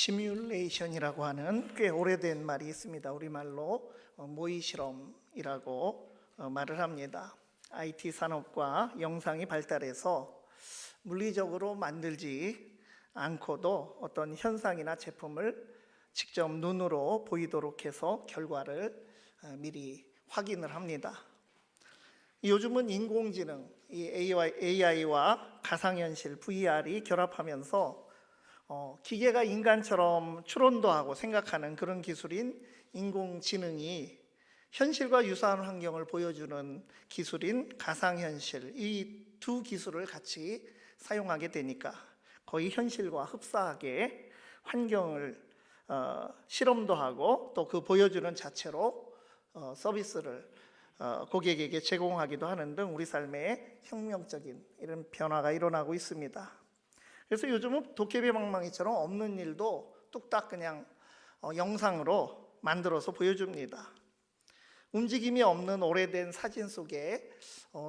시뮬레이션이라고 하는 꽤 오래된 말이 있습니다. 우리말로 모의실험이라고 말을 합니다. IT 산업과 영상이 발달해서 물리적으로 만들지 않고도 어떤 현상이나 제품을 직접 눈으로 보이도록 해서 결과를 미리 확인을 합니다. 요즘은 인공지능, AI와 가상현실, VR이 결합하면서 기계가 인간처럼 추론도 하고 생각하는 그런 기술인 인공지능이 현실과 유사한 환경을 보여주는 기술인 가상현실, 이 두 기술을 같이 사용하게 되니까 거의 현실과 흡사하게 환경을 실험도 하고 또 그 보여주는 자체로 서비스를 고객에게 제공하기도 하는 등 우리 삶에 혁명적인 이런 변화가 일어나고 있습니다. 그래서 요즘은 도깨비방망이처럼 없는 일도 뚝딱 그냥 영상으로 만들어서 보여줍니다. 움직임이 없는 오래된 사진 속에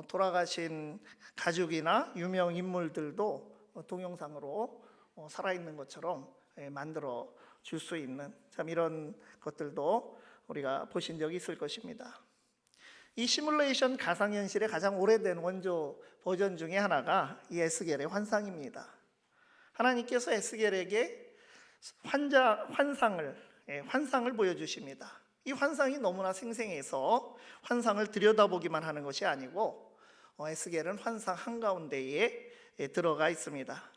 돌아가신 가족이나 유명 인물들도 동영상으로 살아있는 것처럼 만들어 줄 수 있는 참 이런 것들도 우리가 보신 적이 있을 것입니다. 이 시뮬레이션 가상현실의 가장 오래된 원조 버전 중에 하나가 이 에스겔의 환상입니다. 하나님께서 에스겔에게 환상을 보여주십니다. 이 환상이 너무나 생생해서 환상을 들여다보기만 하는 것이 아니고 에스겔은 환상 한가운데에 들어가 있습니다.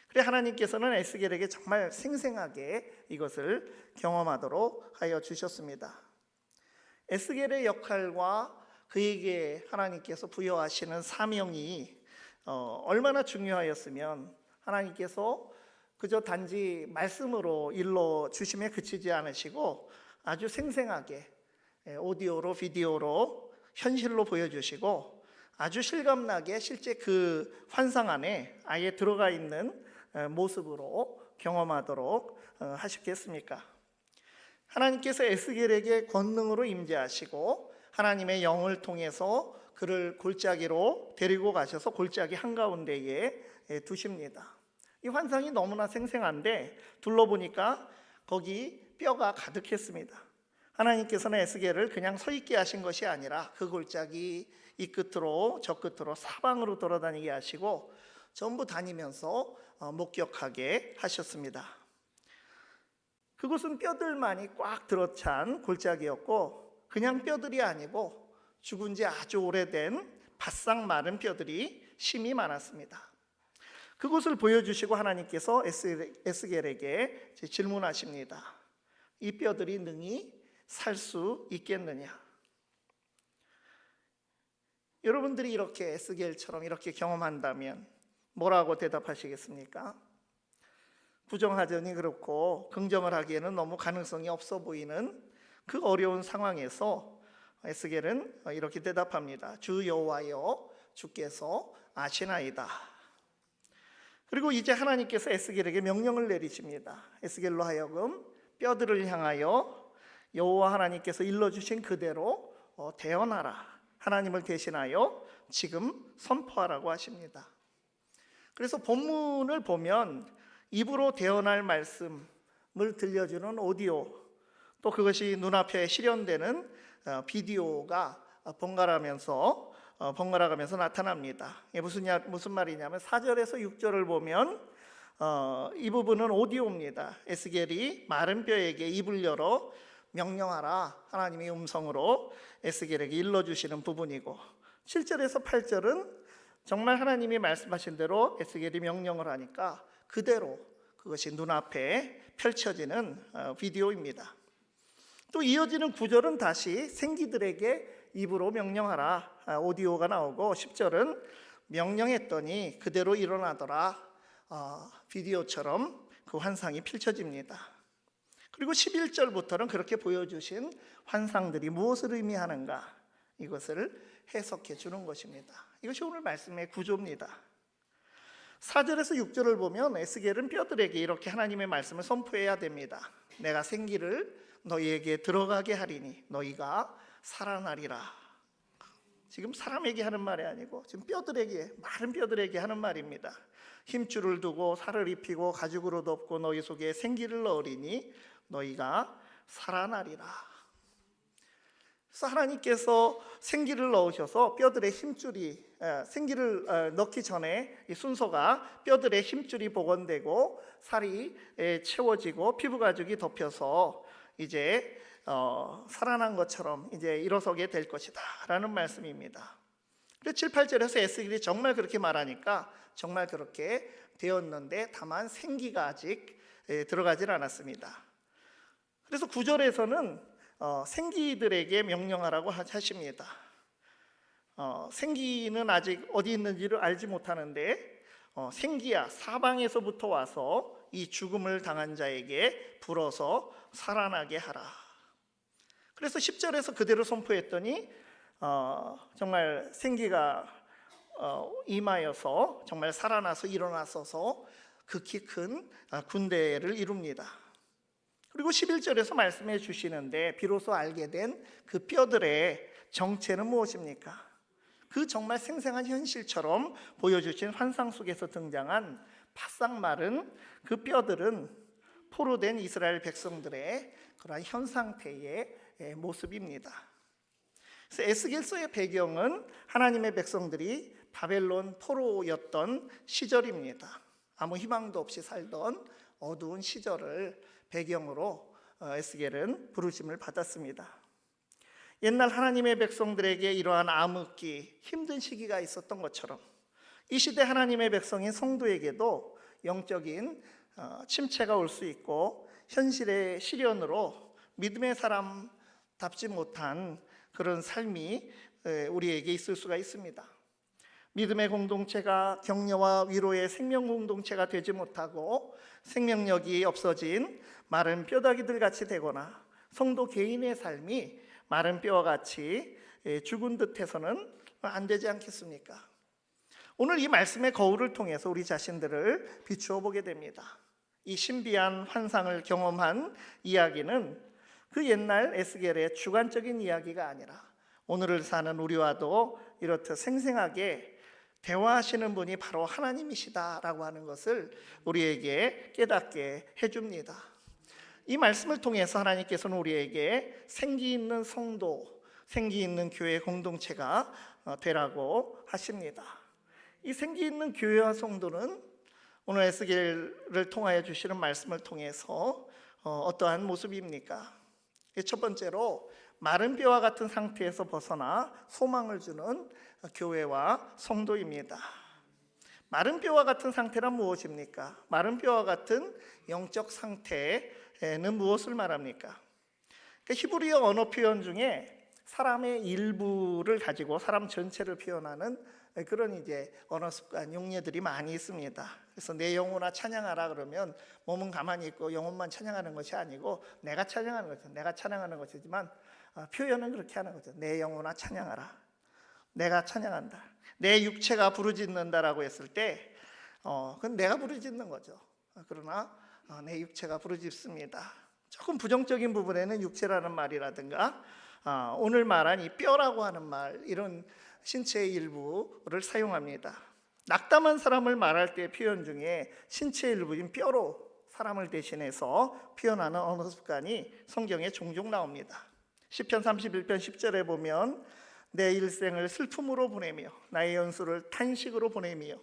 그래 하나님께서는 에스겔에게 정말 생생하게 이것을 경험하도록 하여 주셨습니다. 에스겔의 역할과 그에게 하나님께서 부여하시는 사명이 얼마나 중요하였으면 하나님께서 그저 단지 말씀으로 일러 주심에 그치지 않으시고 아주 생생하게 오디오로 비디오로 현실로 보여주시고 아주 실감나게 실제 그 환상 안에 아예 들어가 있는 모습으로 경험하도록 하셨겠습니까? 하나님께서 에스겔에게 권능으로 임재하시고 하나님의 영을 통해서 그를 골짜기로 데리고 가셔서 골짜기 한가운데에 두십니다. 이 환상이 너무나 생생한데 둘러보니까 거기 뼈가 가득했습니다. 하나님께서는 에스겔을 그냥 서 있게 하신 것이 아니라 그 골짜기 이 끝으로 저 끝으로 사방으로 돌아다니게 하시고 전부 다니면서 목격하게 하셨습니다. 그곳은 뼈들만이 꽉 들어찬 골짜기였고 그냥 뼈들이 아니고 죽은 지 아주 오래된 바싹 마른 뼈들이 심이 많았습니다. 그곳을 보여주시고 하나님께서 에스겔에게 질문하십니다. 이 뼈들이 능히 살 수 있겠느냐? 여러분들이 이렇게 에스겔처럼 이렇게 경험한다면 뭐라고 대답하시겠습니까? 부정하자니 그렇고 긍정을 하기에는 너무 가능성이 없어 보이는 그 어려운 상황에서 에스겔은 이렇게 대답합니다. 주 여호와여 주께서 아시나이다. 그리고 이제 하나님께서 에스겔에게 명령을 내리십니다. 에스겔로 하여금 뼈들을 향하여 여호와 하나님께서 일러주신 그대로 대언하라. 하나님을 대신하여 지금 선포하라고 하십니다. 그래서 본문을 보면 입으로 대언할 말씀을 들려주는 오디오 또 그것이 눈앞에 실현되는 비디오가 번갈아가면서 나타납니다. 이게 무슨 말이냐면 4절에서 6절을 보면 이 부분은 오디오입니다. 에스겔이 마른 뼈에게 입을 열어 명령하라 하나님의 음성으로 에스겔에게 일러주시는 부분이고 7절에서 8절은 정말 하나님이 말씀하신 대로 에스겔이 명령을 하니까 그대로 그것이 눈앞에 펼쳐지는 비디오입니다. 또 이어지는 9절은 다시 생기들에게 입으로 명령하라 오디오가 나오고 10절은 명령했더니 그대로 일어나더라 비디오처럼 그 환상이 펼쳐집니다. 그리고 11절부터는 그렇게 보여주신 환상들이 무엇을 의미하는가 이것을 해석해 주는 것입니다. 이것이 오늘 말씀의 구조입니다. 4절에서 6절을 보면 에스겔은 뼈들에게 이렇게 하나님의 말씀을 선포해야 됩니다. 내가 생기를 너희에게 들어가게 하리니 너희가 살아나리라. 지금 사람에게 하는 말이 아니고 지금 뼈들에게 마른 뼈들에게 하는 말입니다. 힘줄을 두고 살을 입히고 가죽으로 덮고 너희 속에 생기를 넣으리니 너희가 살아나리라. 그래서 하나님께서 생기를 넣으셔서 뼈들의 힘줄이 생기를 넣기 전에 이 순서가 뼈들의 힘줄이 복원되고 살이 채워지고 피부 가죽이 덮여서 이제 살아난 것처럼 이제 일어서게 될 것이다 라는 말씀입니다. 그래서 7, 8절에서 에스겔이 정말 그렇게 말하니까 정말 그렇게 되었는데 다만 생기가 아직 들어가질 않았습니다. 그래서 9절에서는 생기들에게 명령하라고 하십니다. 생기는 아직 어디 있는지를 알지 못하는데 생기야 사방에서부터 와서 이 죽음을 당한 자에게 불어서 살아나게 하라. 그래서 10절에서 그대로 선포했더니 정말 생기가 임하여서 정말 살아나서 일어나서서 극히 큰 군대를 이룹니다. 그리고 11절에서 말씀해 주시는데 비로소 알게 된 그 뼈들의 정체는 무엇입니까? 그 정말 생생한 현실처럼 보여주신 환상 속에서 등장한 바싹 마른 그 뼈들은 포로된 이스라엘 백성들의 그러한 현 상태의 모습입니다. 그래서 에스겔서의 배경은 하나님의 백성들이 바벨론 포로였던 시절입니다. 아무 희망도 없이 살던 어두운 시절을 배경으로 에스겔은 부르심을 받았습니다. 옛날 하나님의 백성들에게 이러한 암흑기, 힘든 시기가 있었던 것처럼 이 시대 하나님의 백성인 성도에게도 영적인 침체가 올 수 있고 현실의 시련으로 믿음의 사람답지 못한 그런 삶이 우리에게 있을 수가 있습니다. 믿음의 공동체가 격려와 위로의 생명 공동체가 되지 못하고 생명력이 없어진 마른 뼈다귀들 같이 되거나 성도 개인의 삶이 마른 뼈와 같이 죽은 듯 해서는 안 되지 않겠습니까? 오늘 이 말씀의 거울을 통해서 우리 자신들을 비추어 보게 됩니다. 이 신비한 환상을 경험한 이야기는 그 옛날 에스겔의 주관적인 이야기가 아니라 오늘을 사는 우리와도 이렇듯 생생하게 대화하시는 분이 바로 하나님이시다라고 하는 것을 우리에게 깨닫게 해줍니다. 이 말씀을 통해서 하나님께서는 우리에게 생기 있는 성도, 생기 있는 교회 공동체가 되라고 하십니다. 이 생기 있는 교회와 성도는 오늘 에스겔을 통하여 주시는 말씀을 통해서 어떠한 모습입니까? 첫 번째로 마른 뼈와 같은 상태에서 벗어나 소망을 주는 교회와 성도입니다. 마른 뼈와 같은 상태란 무엇입니까? 마른 뼈와 같은 영적 상태는 무엇을 말합니까? 히브리어 언어 표현 중에 사람의 일부를 가지고 사람 전체를 표현하는 그런 이제 언어 습관, 용례들이 많이 있습니다. 그래서 내 영혼아 찬양하라 그러면 몸은 가만히 있고 영혼만 찬양하는 것이 아니고 내가 찬양하는 거죠. 내가 찬양하는 것이지만 표현은 그렇게 하는 거죠. 내 영혼아 찬양하라. 내가 찬양한다. 내 육체가 부르짖는다라고 했을 때 그건 내가 부르짖는 거죠. 그러나 내 육체가 부르짖습니다. 조금 부정적인 부분에는 육체라는 말이라든가 오늘 말한 이 뼈라고 하는 말, 이런 신체의 일부를 사용합니다. 낙담한 사람을 말할 때 표현 중에 신체의 일부인 뼈로 사람을 대신해서 표현하는 언어 습관이 성경에 종종 나옵니다. 시편 31편 10절에 보면 내 일생을 슬픔으로 보내며 나의 연수를 탄식으로 보내며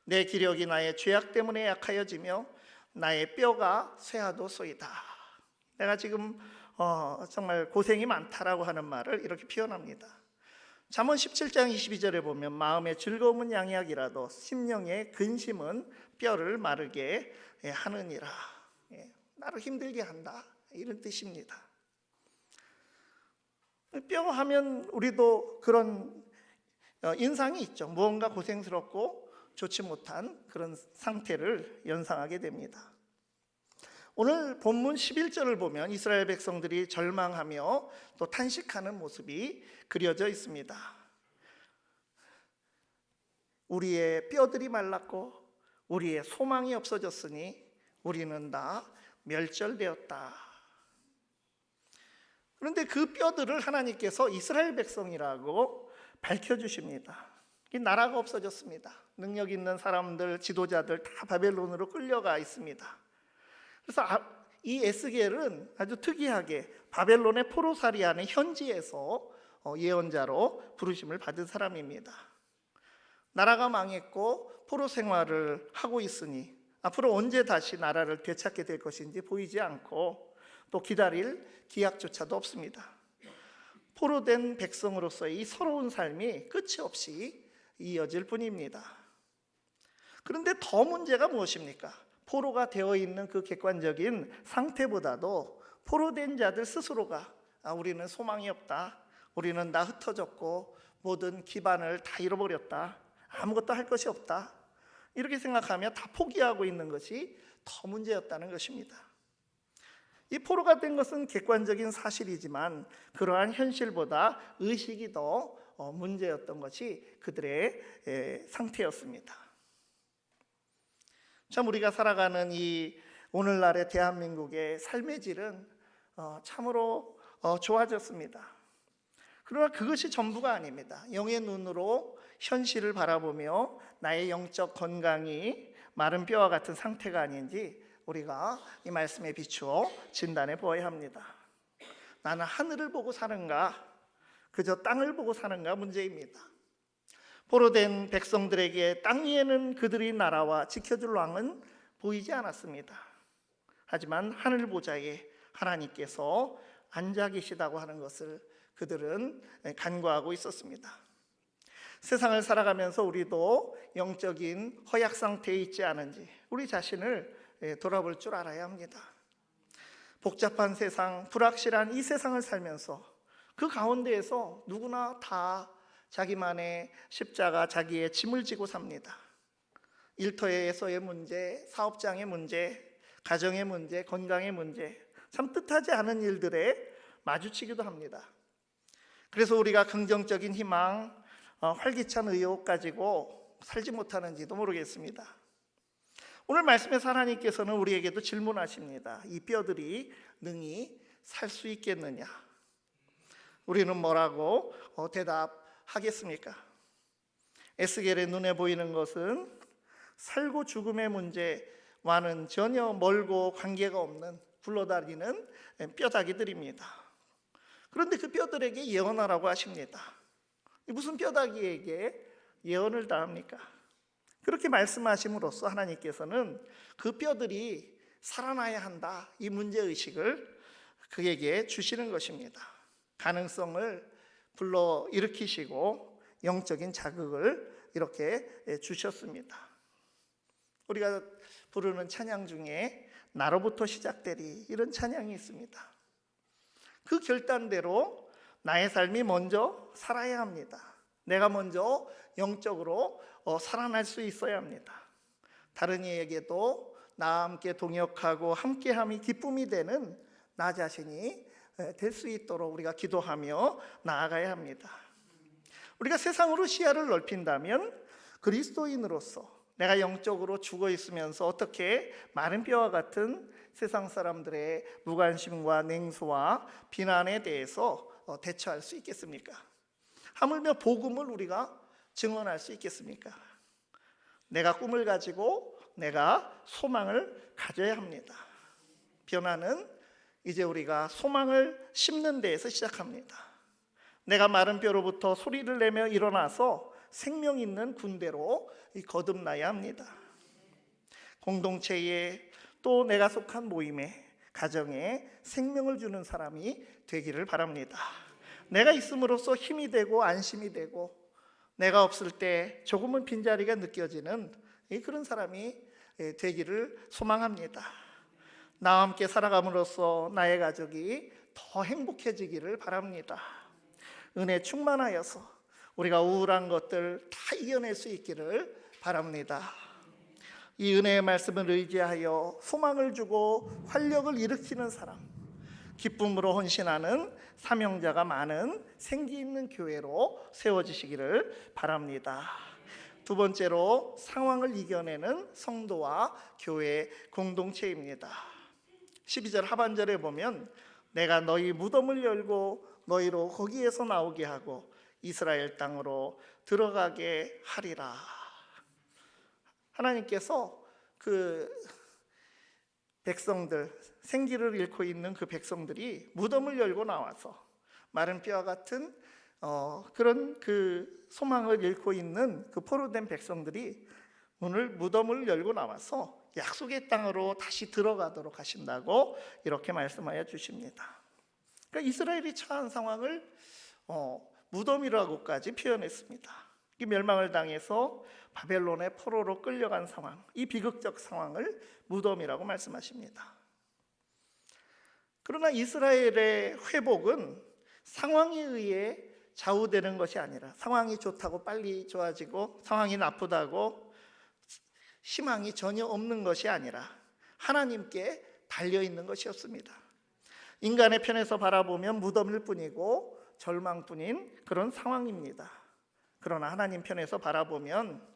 내 기력이 나의 죄악 때문에 약하여지며 나의 뼈가 쇠하도소이다. 내가 지금 정말 고생이 많다라고 하는 말을 이렇게 표현합니다. 잠언 17장 22절에 보면 마음의 즐거움은 양약이라도 심령의 근심은 뼈를 마르게 하느니라. 나를 힘들게 한다, 이런 뜻입니다. 뼈 하면 우리도 그런 인상이 있죠. 무언가 고생스럽고 좋지 못한 그런 상태를 연상하게 됩니다. 오늘 본문 11절을 보면 이스라엘 백성들이 절망하며 또 탄식하는 모습이 그려져 있습니다. 우리의 뼈들이 말랐고 우리의 소망이 없어졌으니 우리는 다 멸절되었다. 그런데 그 뼈들을 하나님께서 이스라엘 백성이라고 밝혀주십니다. 이 나라가 없어졌습니다. 능력 있는 사람들, 지도자들 다 바벨론으로 끌려가 있습니다. 그래서 이 에스겔은 아주 특이하게 바벨론의 포로살이 안에 현지에서 예언자로 부르심을 받은 사람입니다. 나라가 망했고 포로 생활을 하고 있으니 앞으로 언제 다시 나라를 되찾게 될 것인지 보이지 않고 또 기다릴 기약조차도 없습니다. 포로된 백성으로서의 이 서러운 삶이 끝이 없이 이어질 뿐입니다. 그런데 더 문제가 무엇입니까? 포로가 되어 있는 그 객관적인 상태보다도 포로된 자들 스스로가 우리는 소망이 없다, 우리는 다 흩어졌고 모든 기반을 다 잃어버렸다, 아무것도 할 것이 없다, 이렇게 생각하며 다 포기하고 있는 것이 더 문제였다는 것입니다. 이 포로가 된 것은 객관적인 사실이지만 그러한 현실보다 의식이 더 문제였던 것이 그들의 상태였습니다. 참 우리가 살아가는 이 오늘날의 대한민국의 삶의 질은 참으로 좋아졌습니다. 그러나 그것이 전부가 아닙니다. 영의 눈으로 현실을 바라보며 나의 영적 건강이 마른 뼈와 같은 상태가 아닌지 우리가 이 말씀에 비추어 진단해 보아야 합니다. 나는 하늘을 보고 사는가, 그저 땅을 보고 사는가 문제입니다. 포로된 백성들에게 땅 위에는 그들의 나라와 지켜줄 왕은 보이지 않았습니다. 하지만 하늘 보좌에 하나님께서 앉아 계시다고 하는 것을 그들은 간과하고 있었습니다. 세상을 살아가면서 우리도 영적인 허약 상태에 있지 않은지 우리 자신을 돌아볼 줄 알아야 합니다. 복잡한 세상, 불확실한 이 세상을 살면서 그 가운데에서 누구나 다 자기만의 십자가, 자기의 짐을 지고 삽니다. 일터에서의 문제, 사업장의 문제, 가정의 문제, 건강의 문제, 참 뜻하지 않은 일들에 마주치기도 합니다. 그래서 우리가 긍정적인 희망, 활기찬 의욕 가지고 살지 못하는지도 모르겠습니다. 오늘 말씀에서 하나님께서는 우리에게도 질문하십니다. 이 뼈들이 능히 살 수 있겠느냐? 우리는 뭐라고 대답하겠습니까? 에스겔의 눈에 보이는 것은 살고 죽음의 문제와는 전혀 멀고 관계가 없는 굴러다니는 뼈다귀들입니다. 그런데 그 뼈들에게 예언하라고 하십니다. 무슨 뼈다귀에게 예언을 다 합니까? 그렇게 말씀하심으로써 하나님께서는 그 뼈들이 살아나야 한다, 이 문제의식을 그에게 주시는 것입니다. 가능성을 불러일으키시고 영적인 자극을 이렇게 주셨습니다. 우리가 부르는 찬양 중에 나로부터 시작되리, 이런 찬양이 있습니다. 그 결단대로 나의 삶이 먼저 살아야 합니다. 내가 먼저 영적으로 살아날 수 있어야 합니다. 다른 이에게도 나와 함께 동역하고 함께함이 기쁨이 되는 나 자신이 될 수 있도록 우리가 기도하며 나아가야 합니다. 우리가 세상으로 시야를 넓힌다면 그리스도인으로서 내가 영적으로 죽어 있으면서 어떻게 마른 뼈와 같은 세상 사람들의 무관심과 냉소와 비난에 대해서 대처할 수 있겠습니까? 하물며 복음을 우리가 증언할 수 있겠습니까? 내가 꿈을 가지고 내가 소망을 가져야 합니다. 변화는 이제 우리가 소망을 심는 데에서 시작합니다. 내가 마른 뼈로부터 소리를 내며 일어나서 생명 있는 군대로 거듭나야 합니다. 공동체에 또 내가 속한 모임에, 가정에 생명을 주는 사람이 되기를 바랍니다. 내가 있음으로써 힘이 되고 안심이 되고 내가 없을 때 조금은 빈자리가 느껴지는 그런 사람이 되기를 소망합니다. 나와 함께 살아감으로써 나의 가족이 더 행복해지기를 바랍니다. 은혜 충만하여서 우리가 우울한 것들 다 이겨낼 수 있기를 바랍니다. 이 은혜의 말씀을 의지하여 소망을 주고 활력을 일으키는 사람, 기쁨으로 헌신하는 사명자가 많은 생기 있는 교회로 세워지시기를 바랍니다. 두 번째로 상황을 이겨내는 성도와 교회 공동체입니다. 12절 하반절에 보면 내가 너희 무덤을 열고 너희로 거기에서 나오게 하고 이스라엘 땅으로 들어가게 하리라. 하나님께서 그 백성들, 생기를 잃고 있는 그 백성들이 무덤을 열고 나와서 마른 뼈와 같은 그런 그 소망을 잃고 있는 그 포로된 백성들이 무덤을 열고 나와서 약속의 땅으로 다시 들어가도록 하신다고 이렇게 말씀하여 주십니다. 그러니까 이스라엘이 처한 상황을 무덤이라고까지 표현했습니다. 이 멸망을 당해서 바벨론의 포로로 끌려간 상황, 이 비극적 상황을 무덤이라고 말씀하십니다. 그러나 이스라엘의 회복은 상황에 의해 좌우되는 것이 아니라, 상황이 좋다고 빨리 좋아지고 상황이 나쁘다고 희망이 전혀 없는 것이 아니라 하나님께 달려있는 것이었습니다. 인간의 편에서 바라보면 무덤일 뿐이고 절망뿐인 그런 상황입니다. 그러나 하나님 편에서 바라보면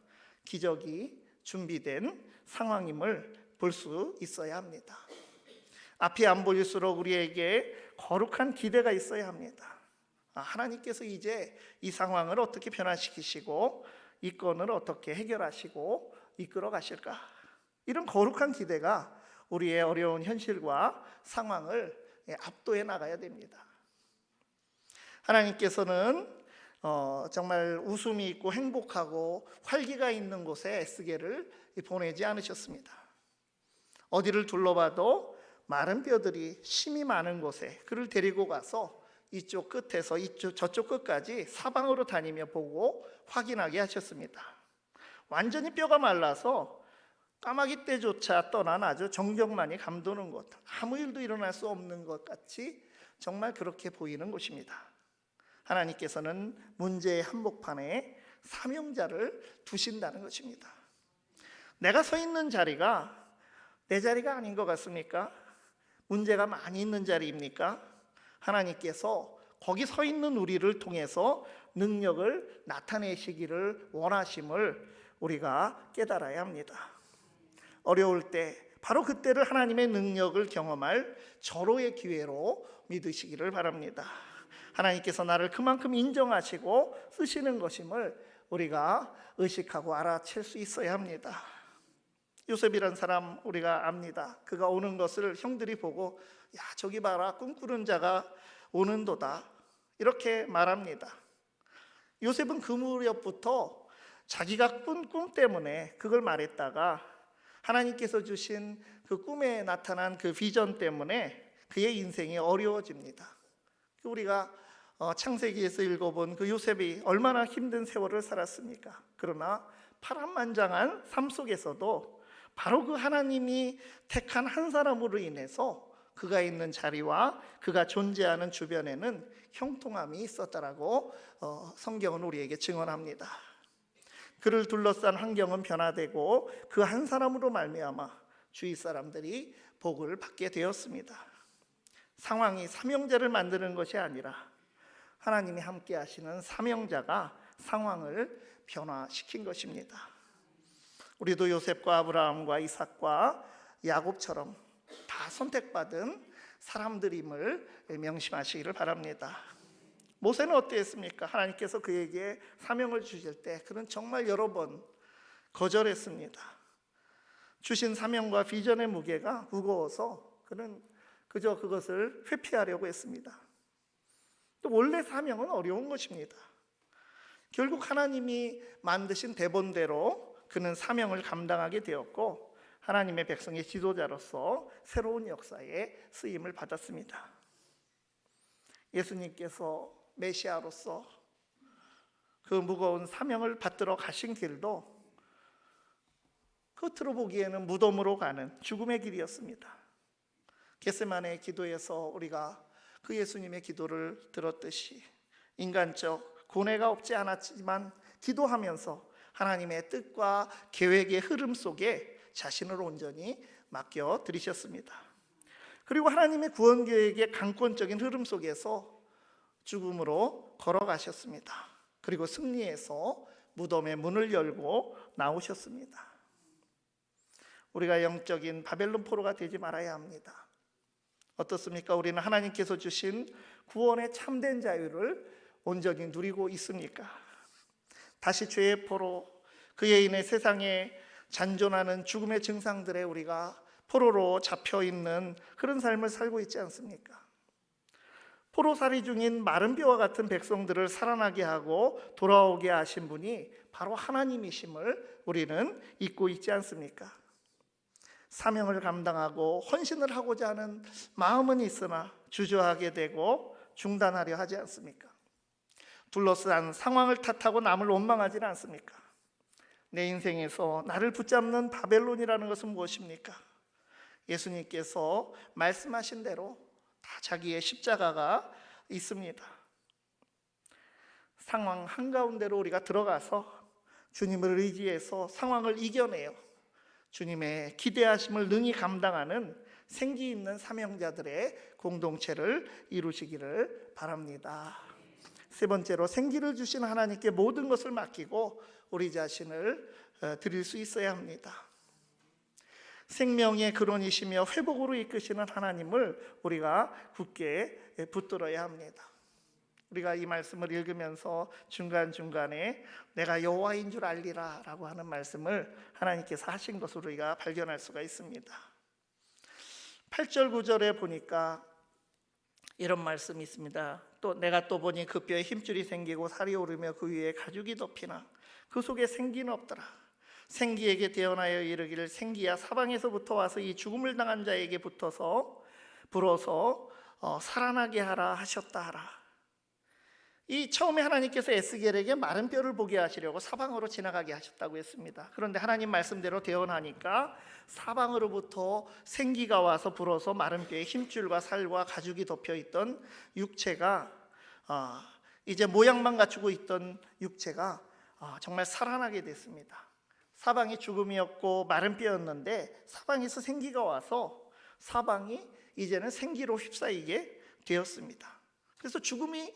기적이 준비된 상황임을 볼 수 있어야 합니다. 앞이 안 보일수록 우리에게 거룩한 기대가 있어야 합니다. 하나님께서 이제 이 상황을 어떻게 변화시키시고 이 건을 어떻게 해결하시고 이끌어 가실까? 이런 거룩한 기대가 우리의 어려운 현실과 상황을 압도해 나가야 됩니다. 하나님께서는 정말 웃음이 있고 행복하고 활기가 있는 곳에 에스겔을 보내지 않으셨습니다. 어디를 둘러봐도 마른 뼈들이 심이 많은 곳에 그를 데리고 가서 이쪽 끝에서 저쪽 끝까지 사방으로 다니며 보고 확인하게 하셨습니다. 완전히 뼈가 말라서 까마귀 떼조차 떠난 아주 정적만이 감도는 곳, 아무 일도 일어날 수 없는 것 같이 정말 그렇게 보이는 곳입니다. 하나님께서는 문제의 한복판에 사명자를 두신다는 것입니다. 내가 서 있는 자리가 내 자리가 아닌 것 같습니까? 문제가 많이 있는 자리입니까? 하나님께서 거기 서 있는 우리를 통해서 능력을 나타내시기를 원하심을 우리가 깨달아야 합니다. 어려울 때 바로 그때를 하나님의 능력을 경험할 절호의 기회로 믿으시기를 바랍니다. 하나님께서 나를 그만큼 인정하시고 쓰시는 것임을 우리가 의식하고 알아챌 수 있어야 합니다. 요셉이란 사람 우리가 압니다. 그가 오는 것을 형들이 보고 야 저기 봐라 꿈꾸는 자가 오는도다 이렇게 말합니다. 요셉은 그 무렵부터 자기가 꾼 꿈 때문에 그걸 말했다가 하나님께서 주신 그 꿈에 나타난 그 비전 때문에 그의 인생이 어려워집니다. 우리가 창세기에서 읽어본 그 요셉이 얼마나 힘든 세월을 살았습니까? 그러나 파란만장한 삶 속에서도 바로 그 하나님이 택한 한 사람으로 인해서 그가 있는 자리와 그가 존재하는 주변에는 형통함이 있었다라고 성경은 우리에게 증언합니다. 그를 둘러싼 환경은 변화되고 그 한 사람으로 말미암아 주위 사람들이 복을 받게 되었습니다. 상황이 사명자를 만드는 것이 아니라 하나님이 함께 하시는 사명자가 상황을 변화시킨 것입니다. 우리도 요셉과 아브라함과 이삭과 야곱처럼 다 선택받은 사람들임을 명심하시기를 바랍니다. 모세는 어땠습니까? 하나님께서 그에게 사명을 주실 때 그는 정말 여러 번 거절했습니다. 주신 사명과 비전의 무게가 무거워서 그는 그저 그것을 회피하려고 했습니다. 또 원래 사명은 어려운 것입니다. 결국 하나님이 만드신 대본대로 그는 사명을 감당하게 되었고 하나님의 백성의 지도자로서 새로운 역사에 쓰임을 받았습니다. 예수님께서 메시아로서 그 무거운 사명을 받들어 가신 길도 겉으로 보기에는 무덤으로 가는 죽음의 길이었습니다. 겟세마네 기도에서 우리가 그 예수님의 기도를 들었듯이 인간적 고뇌가 없지 않았지만 기도하면서 하나님의 뜻과 계획의 흐름 속에 자신을 온전히 맡겨 드리셨습니다. 그리고 하나님의 구원 계획의 강권적인 흐름 속에서 죽음으로 걸어가셨습니다. 그리고 승리해서 무덤의 문을 열고 나오셨습니다. 우리가 영적인 바벨론 포로가 되지 말아야 합니다. 어떻습니까? 우리는 하나님께서 주신 구원의 참된 자유를 온전히 누리고 있습니까? 다시 죄의 포로, 그에 인해 세상에 잔존하는 죽음의 증상들에 우리가 포로로 잡혀 있는 그런 삶을 살고 있지 않습니까? 포로살이 중인 마른 뼈와 같은 백성들을 살아나게 하고 돌아오게 하신 분이 바로 하나님이심을 우리는 잊고 있지 않습니까? 사명을 감당하고 헌신을 하고자 하는 마음은 있으나 주저하게 되고 중단하려 하지 않습니까? 둘러싼 상황을 탓하고 남을 원망하지는 않습니까? 내 인생에서 나를 붙잡는 바벨론이라는 것은 무엇입니까? 예수님께서 말씀하신 대로 다 자기의 십자가가 있습니다. 상황 한가운데로 우리가 들어가서 주님을 의지해서 상황을 이겨내요 주님의 기대하심을 능히 감당하는 생기 있는 사명자들의 공동체를 이루시기를 바랍니다. 세 번째로, 생기를 주신 하나님께 모든 것을 맡기고 우리 자신을 드릴 수 있어야 합니다. 생명의 근원이시며 회복으로 이끄시는 하나님을 우리가 굳게 붙들어야 합니다. 우리가 이 말씀을 읽으면서 중간중간에 내가 여호와인 줄 알리라 라고 하는 말씀을 하나님께서 하신 것으로 우리가 발견할 수가 있습니다. 8절 9절에 보니까 이런 말씀이 있습니다. 또 내가 또 보니 그 뼈에 힘줄이 생기고 살이 오르며 그 위에 가죽이 덮이나 그 속에 생기는 없더라. 생기에게 대언하여 이르기를 생기야 사방에서부터 와서 이 죽음을 당한 자에게 불어서 살아나게 하라 하셨다 하라. 이 처음에 하나님께서 에스겔에게 마른 뼈를 보게 하시려고 사방으로 지나가게 하셨다고 했습니다. 그런데 하나님 말씀대로 대언하니까 사방으로부터 생기가 와서 불어서 마른 뼈에 힘줄과 살과 가죽이 덮여 있던 육체가 이제 모양만 갖추고 있던 육체가 정말 살아나게 됐습니다. 사방이 죽음이었고 마른 뼈였는데 사방에서 생기가 와서 사방이 이제는 생기로 휩싸이게 되었습니다. 그래서 죽음이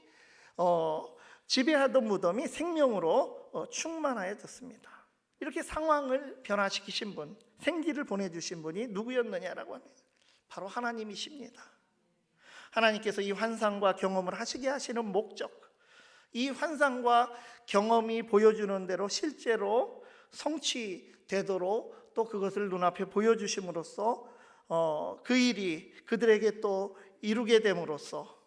지배하던 무덤이 생명으로 충만하여졌습니다. 이렇게 상황을 변화시키신 분, 생기를 보내주신 분이 누구였느냐라고 하면 바로 하나님이십니다. 하나님께서 이 환상과 경험을 하시게 하시는 목적, 이 환상과 경험이 보여주는 대로 실제로 성취되도록 또 그것을 눈앞에 보여주심으로써 그 일이 그들에게 또 이루게 됨으로써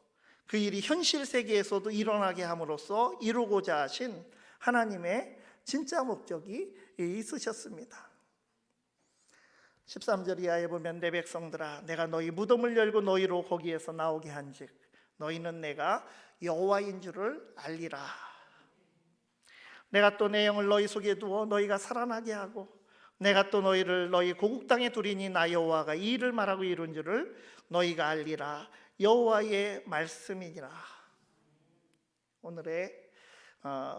그 일이 현실 세계에서도 일어나게 함으로써 이루고자 하신 하나님의 진짜 목적이 있으셨습니다. 13절 이하에 보면 내 백성들아 내가 너희 무덤을 열고 너희로 거기에서 나오게 한즉 너희는 내가 여호와인 줄을 알리라. 내가 또 내 영을 너희 속에 두어 너희가 살아나게 하고 내가 또 너희를 너희 고국 땅에 두리니 나 여호와가 이 일을 말하고 이룬 줄을 너희가 알리라. 여호와의 말씀이니라. 오늘의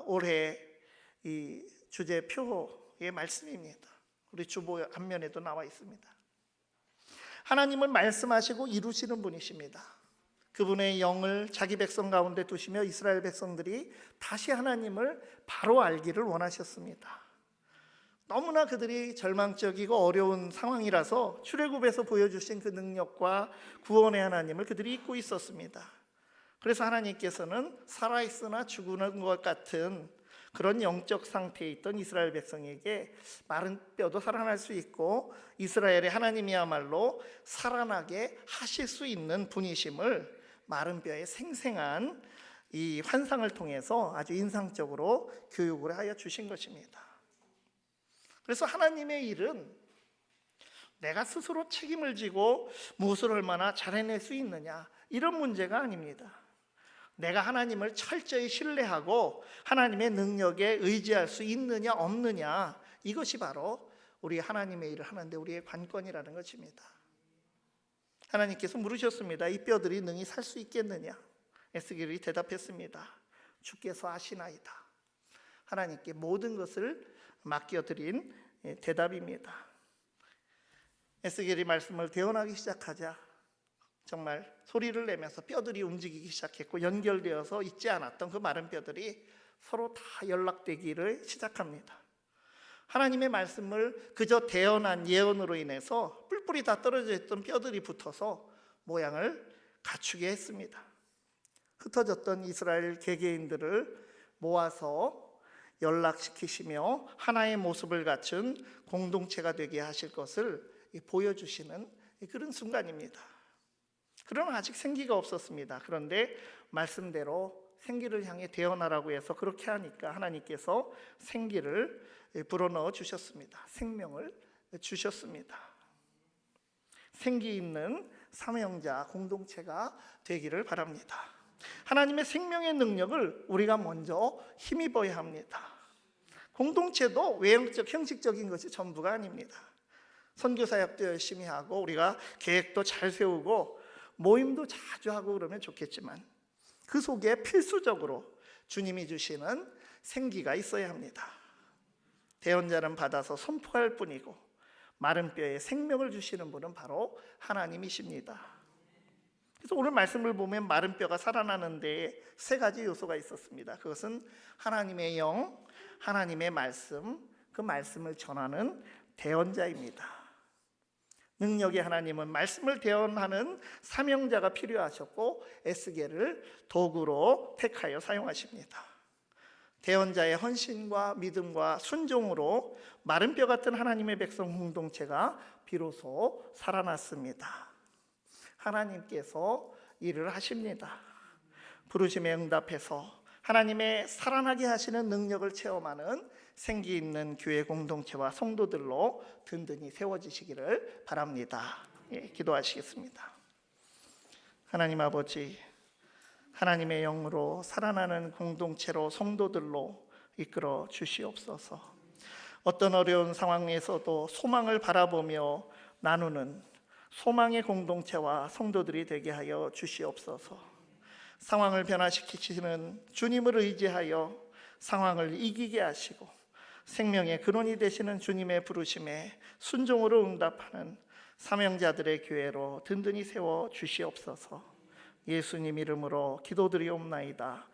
올해 이 주제표의 말씀입니다. 우리 주보 앞면에도 나와 있습니다. 하나님은 말씀하시고 이루시는 분이십니다. 그분의 영을 자기 백성 가운데 두시며 이스라엘 백성들이 다시 하나님을 바로 알기를 원하셨습니다. 너무나 그들이 절망적이고 어려운 상황이라서 출애굽에서 보여주신 그 능력과 구원의 하나님을 그들이 잊고 있었습니다. 그래서 하나님께서는 살아있으나 죽는 것 같은 그런 영적 상태에 있던 이스라엘 백성에게 마른 뼈도 살아날 수 있고 이스라엘의 하나님이야말로 살아나게 하실 수 있는 분이심을 마른 뼈의 생생한 이 환상을 통해서 아주 인상적으로 교육을 하여 주신 것입니다. 그래서 하나님의 일은 내가 스스로 책임을 지고 무엇을 얼마나 잘해낼 수 있느냐 이런 문제가 아닙니다. 내가 하나님을 철저히 신뢰하고 하나님의 능력에 의지할 수 있느냐 없느냐 이것이 바로 우리 하나님의 일을 하는데 우리의 관건이라는 것입니다. 하나님께서 물으셨습니다. 이 뼈들이 능히 살 수 있겠느냐? 에스겔이 대답했습니다. 주께서 아시나이다. 하나님께 모든 것을 맡겨드린 대답입니다. 에스겔이 말씀을 대언하기 시작하자 정말 소리를 내면서 뼈들이 움직이기 시작했고 연결되어서 있지 않았던 그 마른 뼈들이 서로 다 연락되기를 시작합니다. 하나님의 말씀을 그저 대언한 예언으로 인해서 뿔뿔이 다 떨어져 있던 뼈들이 붙어서 모양을 갖추게 했습니다. 흩어졌던 이스라엘 개개인들을 모아서 연락시키시며 하나의 모습을 갖춘 공동체가 되게 하실 것을 보여주시는 그런 순간입니다. 그러나 아직 생기가 없었습니다. 그런데 말씀대로 생기를 향해 태어나라고 해서 그렇게 하니까 하나님께서 생기를 불어넣어 주셨습니다. 생명을 주셨습니다. 생기 있는 삼형자 공동체가 되기를 바랍니다. 하나님의 생명의 능력을 우리가 먼저 힘입어야 합니다. 공동체도 외형적, 형식적인 것이 전부가 아닙니다. 선교사역도 열심히 하고 우리가 계획도 잘 세우고 모임도 자주 하고 그러면 좋겠지만 그 속에 필수적으로 주님이 주시는 생기가 있어야 합니다. 대언자는 받아서 선포할 뿐이고 마른 뼈에 생명을 주시는 분은 바로 하나님이십니다. 그래서 오늘 말씀을 보면 마른 뼈가 살아나는데 세 가지 요소가 있었습니다. 그것은 하나님의 영, 하나님의 말씀, 그 말씀을 전하는 대언자입니다. 능력의 하나님은 말씀을 대언하는 사명자가 필요하셨고 에스겔을 도구로 택하여 사용하십니다. 대언자의 헌신과 믿음과 순종으로 마른 뼈 같은 하나님의 백성 공동체가 비로소 살아났습니다. 하나님께서 일을 하십니다. 부르심에 응답해서 하나님의 살아나게 하시는 능력을 체험하는 생기 있는 교회 공동체와 성도들로 든든히 세워지시기를 바랍니다. 기도하시겠습니다. 하나님 아버지, 하나님의 영으로 살아나는 공동체로 성도들로 이끌어 주시옵소서. 어떤 어려운 상황에서도 소망을 바라보며 나누는 소망의 공동체와 성도들이 되게 하여 주시옵소서. 상황을 변화시키시는 주님을 의지하여 상황을 이기게 하시고 생명의 근원이 되시는 주님의 부르심에 순종으로 응답하는 사명자들의 교회로 든든히 세워 주시옵소서. 예수님 이름으로 기도드리옵나이다.